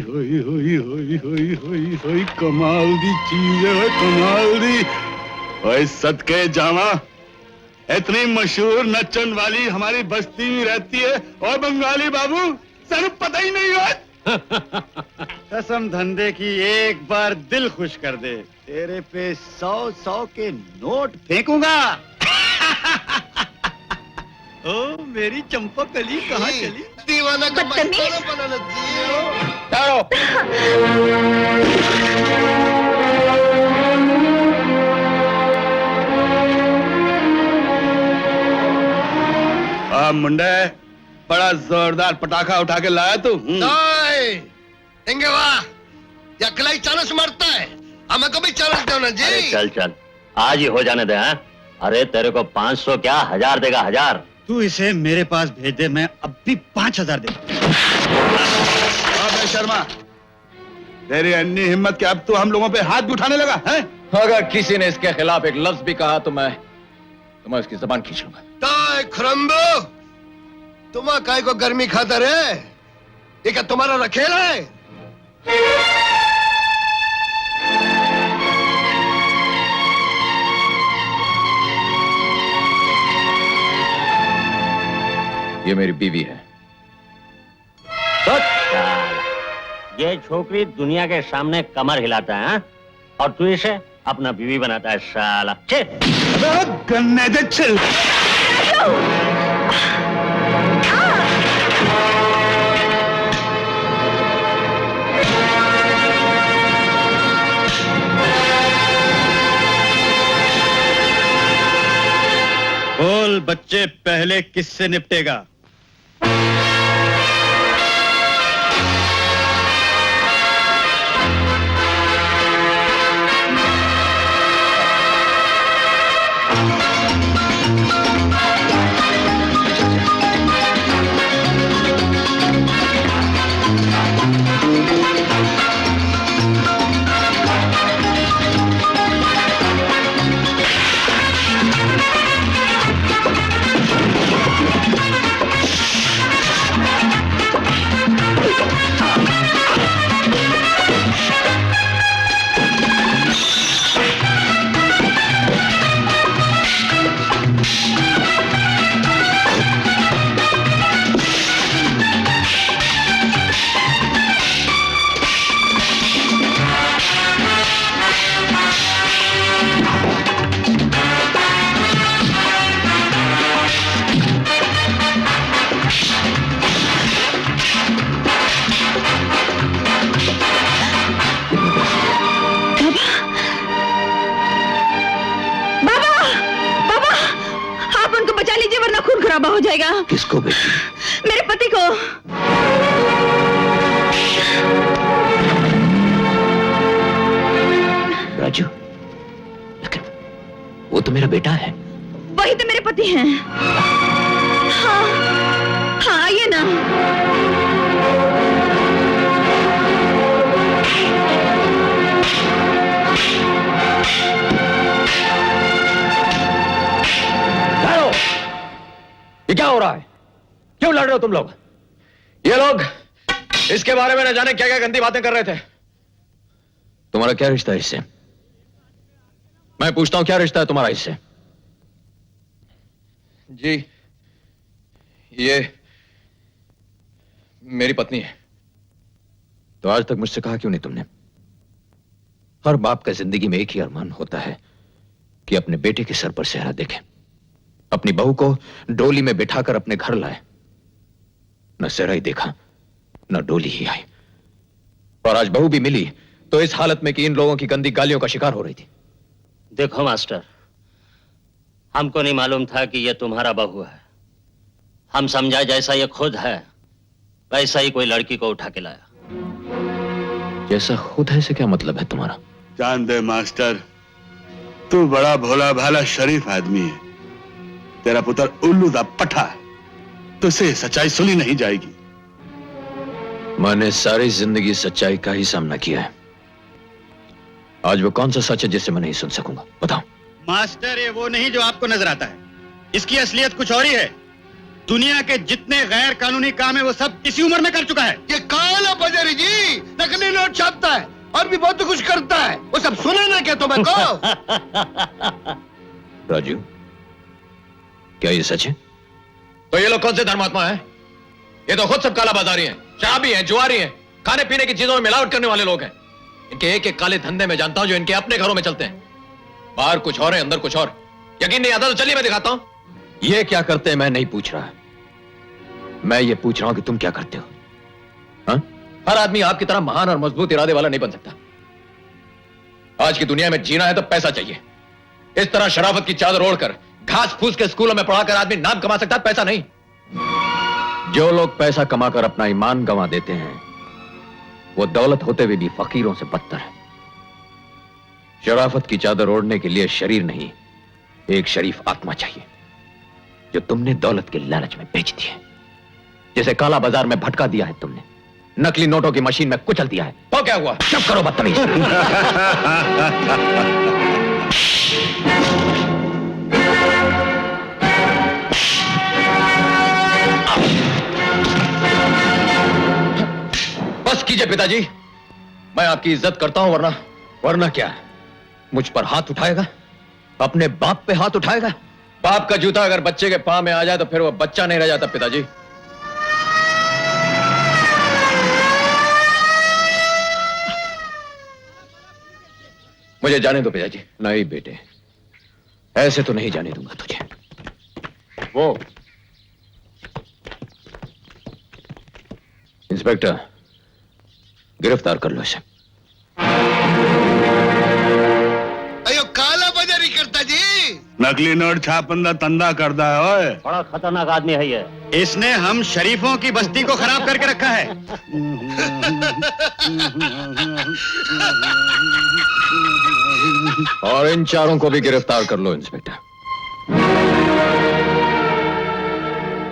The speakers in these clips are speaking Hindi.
होई होई होई होई होई होई कमाल दी चीज है, कमाल दी। ओए सदके जावा, इतनी मशहूर नचन वाली हमारी बस्ती में रहती है और बंगाली बाबू सर पता ही नहीं हुआ। कसम धंधे की एक बार दिल खुश कर दे, तेरे पे 100-100 के नोट फेंकूंगा। ओ मेरी चंपकली कहाँ चली? दीवाना का मस्ताना बनाना चाहिए। मुंडे बड़ा जोरदार पटाखा उठा के लाया तू। इंगे वाह, या कलाई चानस मारता है, हमें कभी चानस देना जी। अरे चल चल, आज ही हो जाने दे। हाँ? अरे तेरे को 500 क्या 1000 देगा, 1000। तू इसे मेरे पास भेज दे, मैं अब भी 5000 दे। शर्मा, तेरी अन्नी हिम्मत के अब तू हम लोगों पे हाथ भी उठाने लगा है? अगर किसी ने इसके खिलाफ एक लफ्ज भी कहा तो मैं उसकी जबान खींच लूंगा। ताए खरम्बो, तुम काय को गर्मी खाता रे? ये क्या तुम्हारा रखेला है? ये मेरी बीवी है। ये छोकरी दुनिया के सामने कमर हिलाता है, हाँ? और तू इसे अपना बीवी बनाता है साला। गन्ने दे चल। बोल बच्चे, पहले किससे निपटेगा? हो जाएगा। किसको बेटी? मेरे पति को। राजू, लेकिन वो तो मेरा बेटा है। वही तो मेरे पति हैं। हाँ, हाँ आइए ना। ये क्या हो रहा है? क्यों लड़ रहे हो तुम लोग? ये लोग इसके बारे में न जाने क्या क्या गंदी बातें कर रहे थे। तुम्हारा क्या रिश्ता है इससे? मैं पूछता हूं, क्या रिश्ता है तुम्हारा इससे? जी, ये मेरी पत्नी है। तो आज तक मुझसे कहा क्यों नहीं तुमने? हर बाप का जिंदगी में एक ही अरमान होता है कि अपने बेटे के सर पर सेहरा देखे, अपनी बहू को डोली में बिठाकर अपने घर लाए। न सेहरा ही देखा, न डोली ही आई। और आज बहू भी मिली तो इस हालत में कि इन लोगों की गंदी गालियों का शिकार हो रही थी। देखो मास्टर, हमको नहीं मालूम था कि यह तुम्हारा बहू है। हम समझा जैसा ये खुद है वैसा ही कोई लड़की को उठा के लाया। जैसा खुद है से क्या मतलब है तुम्हारा? जान दे मास्टर, तू बड़ा भोला भाला शरीफ आदमी है। तेरा पुत्र उल्लू दा पठा है, तुझसे सच्चाई सुनी नहीं जाएगी। मैंने सारी जिंदगी सच्चाई का ही सामना किया है। आज वो कौन सा सच है जिसे मैं नहीं सुन सकूंगा? बताओ। मास्टर, ये वो नहीं जो आपको नजर आता है। इसकी असलियत कुछ और ही है। दुनिया के जितने गैर कानूनी काम है वो सब इसी उम्र में कर चुका है। ये काला बाजारी जी, नकली नोट छापता है और भी बहुत कुछ करता है। वो सब सुना ना क्या तुम्हें को? राजू, क्या ये सच है? तो ये लोग कौन से धर्मात्मा हैं? ये तो खुद सब कालाबाजारी हैं, शराबी हैं, जुआरी हैं, खाने पीने की चीजों में मिलावट करने वाले लोग हैं। इनके एक एक काले धंधे में जानता हूं जो इनके अपने घरों में चलते हैं। बाहर कुछ और है, अंदर कुछ और। यकीन नहीं आता तो चलिए मैं दिखाता हूं। ये क्या करते हैं मैं नहीं पूछ रहा, मैं ये पूछ रहा हूं कि तुम क्या करते हो? हा? हर आदमी आपकी तरह महान और मजबूत इरादे वाला नहीं बन सकता। आज की दुनिया में जीना है तो पैसा चाहिए। इस तरह शराफत की चादर ओढ़कर घास फूस के स्कूलों में पढ़ाकर आदमी नाम कमा सकता है, पैसा नहीं। जो लोग पैसा कमाकर अपना ईमान गंवा देते हैं वो दौलत होते हुए भी फकीरों से बदतर है। शराफत की चादर ओढ़ने के लिए शरीर नहीं, एक शरीफ आत्मा चाहिए जो तुमने दौलत के लालच में बेच दी है, जैसे काला बाजार में भटका दिया है तुमने, नकली नोटों की मशीन में कुचल दिया है। तो क्या हुआ? चुप करो बदतमीज। बस कीजिए पिताजी, मैं आपकी इज्जत करता हूं, वरना क्या मुझ पर हाथ उठाएगा? अपने बाप पे हाथ उठाएगा? बाप का जूता अगर बच्चे के पांव में आ जाए तो फिर वो बच्चा नहीं रह जाता पिताजी। मुझे जाने दो पिताजी। नहीं बेटे, ऐसे तो नहीं जाने दूंगा तुझे। वो इंस्पेक्टर, गिरफ्तार कर लो इसे। अयो काला बाजारी करता जी, नकली नोट छापंदा तंदा करता है। ओए, बड़ा खतरनाक आदमी है ये। इसने हम शरीफों की बस्ती को खराब करके रखा है। और इन चारों को भी गिरफ्तार कर लो इंस्पेक्टर।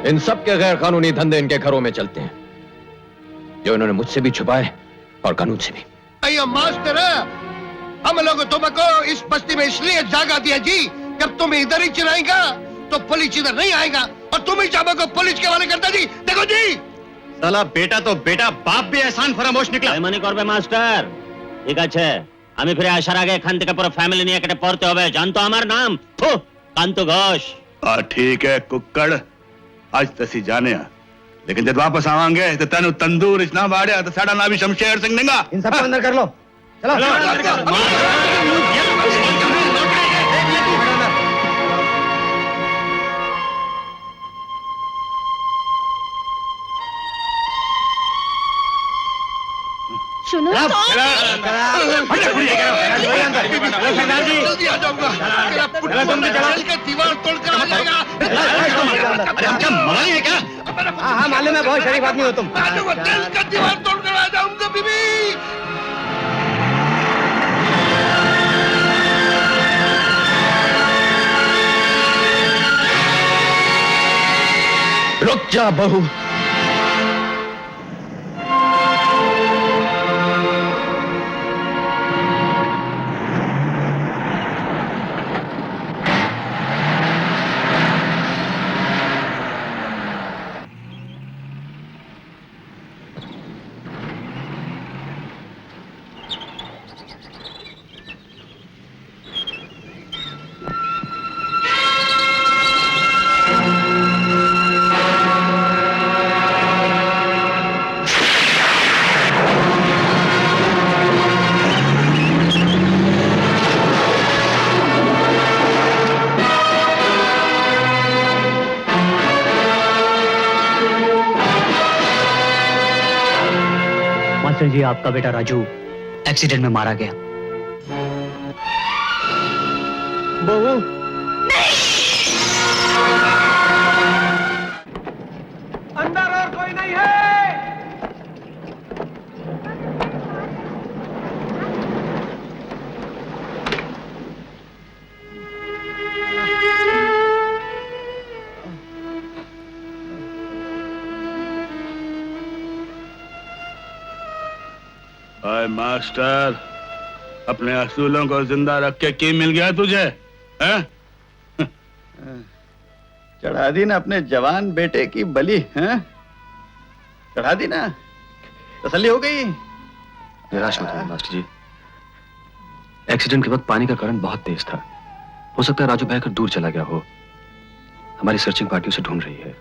इन सब के गैर कानूनी धंधे इनके घरों में चलते हैं, जो इन्होंने मुझसे भी छुपाए और कानून से भी। अयो मास्टर, हम लोग तुमको इस बस्ती में इसलिए जागा दिया जी, जब तुम इधर ही चिल्लाएगा तो पुलिस इधर नहीं आएगा और तुम ही चाबा को पुलिस के हवाले करता जी। देखो जी, साला बेटा तो बेटा, बाप भी एहसान फरामोश निकला। মনে করবে মাস্টার, ঠিক আছে? আমি ফিরে আসার আগে এখান থেকে পুরো ফ্যামিলি নিয়ে কেটে পড়তে হবে। জানতো আমার নাম? থু, কান্তু ঘোষ। ठीक है कुक्कड़, आज तसी जाने आ। लेकिन जब वापस आवांगे तो तेन तंदूर इतना बाड़िया तो साड़ा ना भी शमशेर सिंह देगा। इन सबको अंदर कर लो। सुनो तो। जल्दी आ जाऊंगा। तेरा पुट्ठा जेल का दीवार तोड़कर आ जाएगा। अरे हम क्या मवाली है क्या? हाँ मालूम है, बहुत शरीफ आदमी हो तुम। आ जाऊंगा, जेल का दीवार तोड़कर आ जाऊंगा बीबी। रुक जा बहू। मास्टर जी, आपका बेटा राजू एक्सीडेंट में मारा गया। बहू, अंदर और कोई नहीं है। ओए मास्टर, अपने असूलों को जिंदा रख के की मिल गया तुझे? हैं? चढ़ा दी ना अपने जवान बेटे की बलि, हैं? चढ़ा दी ना। तसल्ली हो गई? निराश मत होइए मास्टर जी। एक्सीडेंट के वक्त पानी का करंट बहुत तेज था। हो सकता है राजू बहकर दूर चला गया हो। हमारी सर्चिंग पार्टी उसे ढूंढ रही है।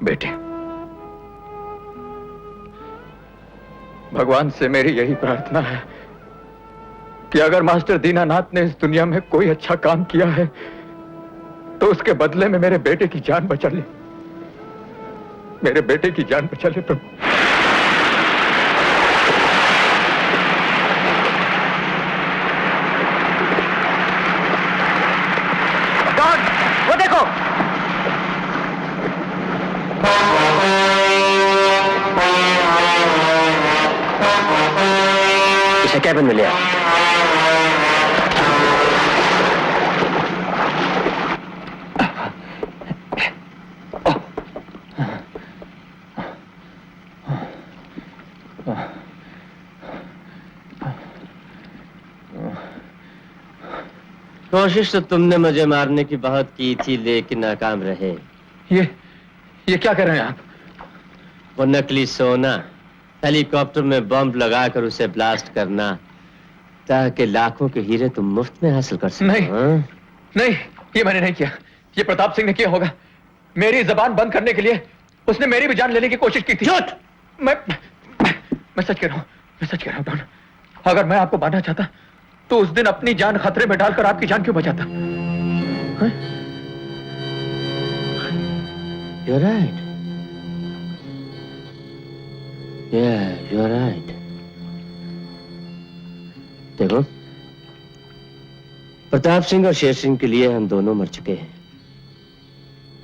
बेटे, भगवान से मेरी यही प्रार्थना है कि अगर मास्टर दीनानाथ ने इस दुनिया में कोई अच्छा काम किया है तो उसके बदले में मेरे बेटे की जान बचा ले। मेरे बेटे की जान बचा ले प्रभु। वो देखो। इसे कैबिन में ले आओ। कोशिश तो तुमने मुझे मारने की बहुत की थी, लेकिन नाकाम रहे। ये क्या कर रहे हैं आप? वो नकली सोना हेलीकॉप्टर में बम लगाकर उसे ब्लास्ट करना, ताकि लाखों के हीरे तुम मुफ्त में हासिल कर सको। नहीं, ये मैंने नहीं किया। ये प्रताप सिंह ने किया होगा। मेरी जबान बंद करने के लिए उसने मेरी भी जान लेने की कोशिश की थी। झूठ! मैं सच कह रहा हूँ, मैं सच कह रहा हूँ डॉन। अगर मैं आपको मारना चाहता तो उस दिन अपनी जान खतरे में डालकर आपकी जान क्यों बचाता? You're right. Yeah, you're right. देखो, प्रताप सिंह और शेर सिंह के लिए हम दोनों मर चुके हैं।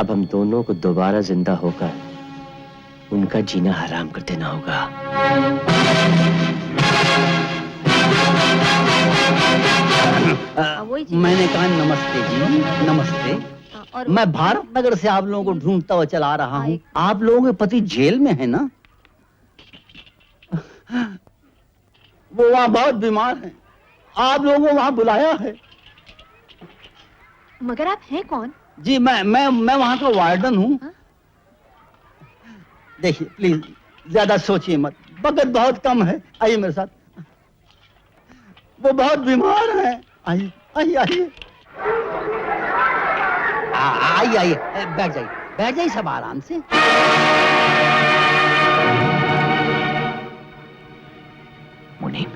अब हम दोनों को दोबारा जिंदा होकर उनका जीना हराम कर देना होगा। मैंने कहा नमस्ते जी, नमस्ते। और मैं भारत नगर से आप लोगों को ढूंढता हुआ चला रहा हूँ। आप लोगों के पति जेल में है ना? वो वहाँ बहुत बीमार हैं। आप लोगों को वहाँ बुलाया है। मगर आप हैं कौन? जी मैं वहाँ का वार्डन हूँ। देखिए प्लीज, ज्यादा सोचिए मत, वक्त बहुत कम है। आइए मेरे साथ। वो बहुत बीमार हैं। आइए आइए आइए आइए आइए, बैठ जाइए सब आराम से। मुनीम,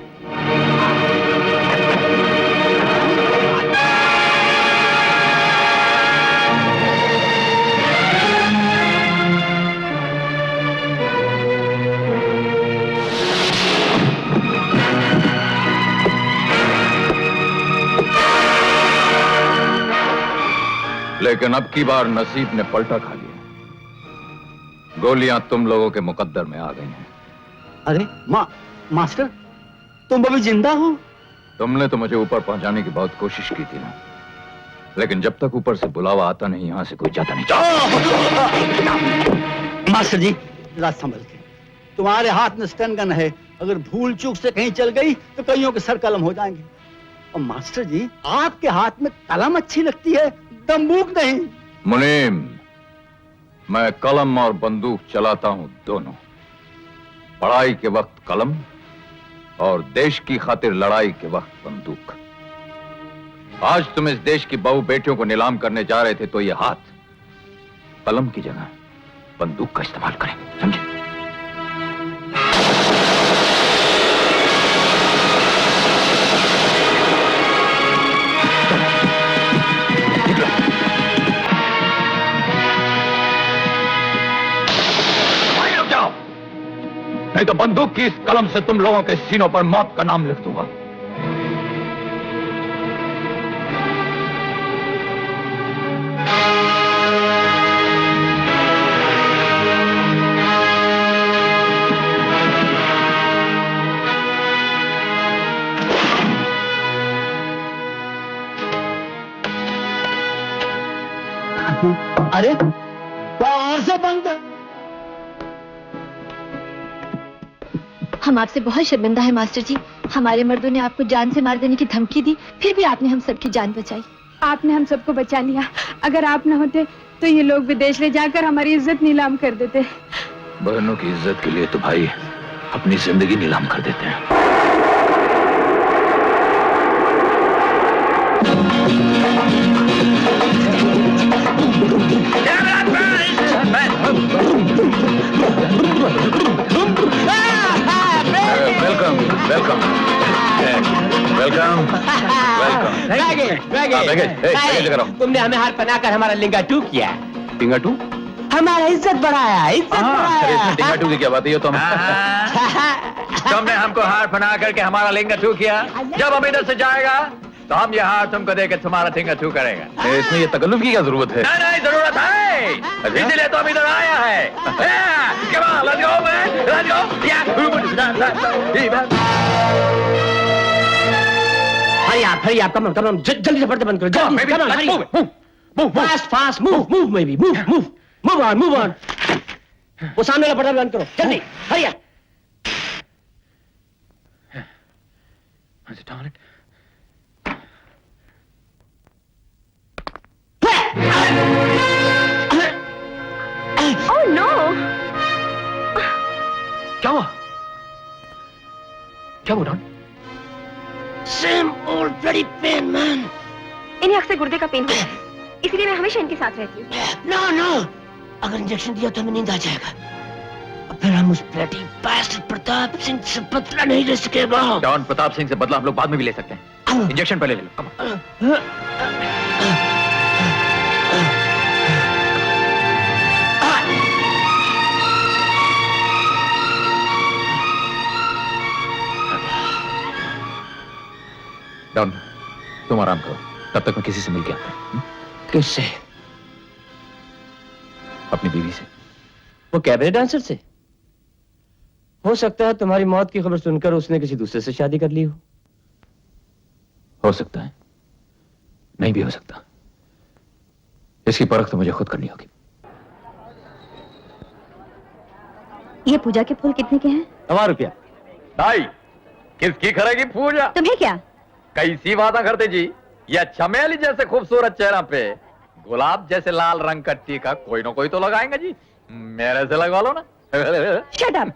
लेकिन अब की बार नसीब ने पलटा खा लिया। गोलियां तुम लोगों के मुकद्दर में आ गई हैं। अरे मास्टर, तुम अभी जिंदा हो? तुमने तो मुझे ऊपर पहुंचाने की बहुत कोशिश की थी ना, लेकिन जब तक ऊपर से बुलावा आता नहीं, यहां से कोई जाता नहीं। मास्टर जी, जरा संभल के। तुम्हारे हाथ में स्टन गन है, अगर भूल चूक से कहीं चल गई तो कईयों के सर कलम हो जाएंगे। और मास्टर जी, आपके हाथ में कलम अच्छी लगती है, बंदूक नहीं। मुनीम, मैं कलम और बंदूक चलाता हूं दोनों। पढ़ाई के वक्त कलम और देश की खातिर लड़ाई के वक्त बंदूक। आज तुम इस देश की बहू बेटियों को नीलाम करने जा रहे थे, तो ये हाथ कलम की जगह बंदूक का इस्तेमाल करें, समझे? नहीं तो बंदूक की इस कलम से तुम लोगों के सीनों पर मौत का नाम लिख दूंगा। अरे बाहर से बंद। हम आपसे बहुत शर्मिंदा है मास्टर जी। हमारे मर्दों ने आपको जान से मार देने की धमकी दी, फिर भी आपने हम सबकी जान बचाई। आपने हम सबको बचा लिया। अगर आप न होते तो ये लोग विदेश ले जाकर हमारी इज्जत नीलाम कर देते। बहनों की इज्जत के लिए तो भाई अपनी जिंदगी नीलाम कर देते हैं। Welcome welcome welcome welcome. तुमने हमें हार पहनाकर हमारा लिंगा टू किया। टिंगा टू? हमारा इज्जत बढ़ाया, इज्जत बढ़ाया। टिंगा टू की क्या बात है? ये तो तुमने हमको हार पहना करके हमारा लिंगा टू किया। जब हम इधर से जाएगा तो हम ये हार तुमको देकर तुम्हारा टिंगा टू करेगा। इसमें ये तकल्लुफ की क्या जरूरत है? नहीं जरूरत है, इसलिए तो हम इधर आया है। Come on, let's go, man. Let's go. हरी आप कम जल्दी से पर्दे बंद करो। जल्दी come on, hurry. Fast, fast, move, maybe, move on. वो सामने वाला पर्दा बंद करो, जल्दी, हरी आप। Oh no! क्या हुआ? क्या हुआ don? Same old bloody pain, man. इन्हें अक्सर गुर्दे का पेन होता है, इसलिए मैं हमेशा इनके साथ रहती हूँ। No. अगर इंजेक्शन दिया तो हमें नींद आ जाएगा। और फिर हम उस bloody bastard प्रताप सिंह से बदला नहीं ले सकेगा। डॉन प्रताप सिंह से बदला हम लोग बाद में भी ले सकते हैं। इंजेक्शन पहले ले लो। Come on. डॉन तुम आराम करो, तब तक मैं किसी से मिल के आता हूं। किससे? अपनी बीवी से। वो कैबरे डांसर से? हो सकता है तुम्हारी मौत की खबर सुनकर उसने किसी दूसरे से शादी कर ली हो सकता है, नहीं भी हो सकता। इसकी परख तो मुझे खुद करनी होगी। ये पूजा के फूल कितने के हैं? 1,000 रुपया। भाई किसकी करेगी पूजा? तुम्हें क्या? कैसी बातें करते जी? यह चमेली जैसे खूबसूरत चेहरा पे गुलाब जैसे लाल रंग का टीका कोई ना कोई तो लगाएंगे जी। मेरे से लगवा लो ना। Shut up.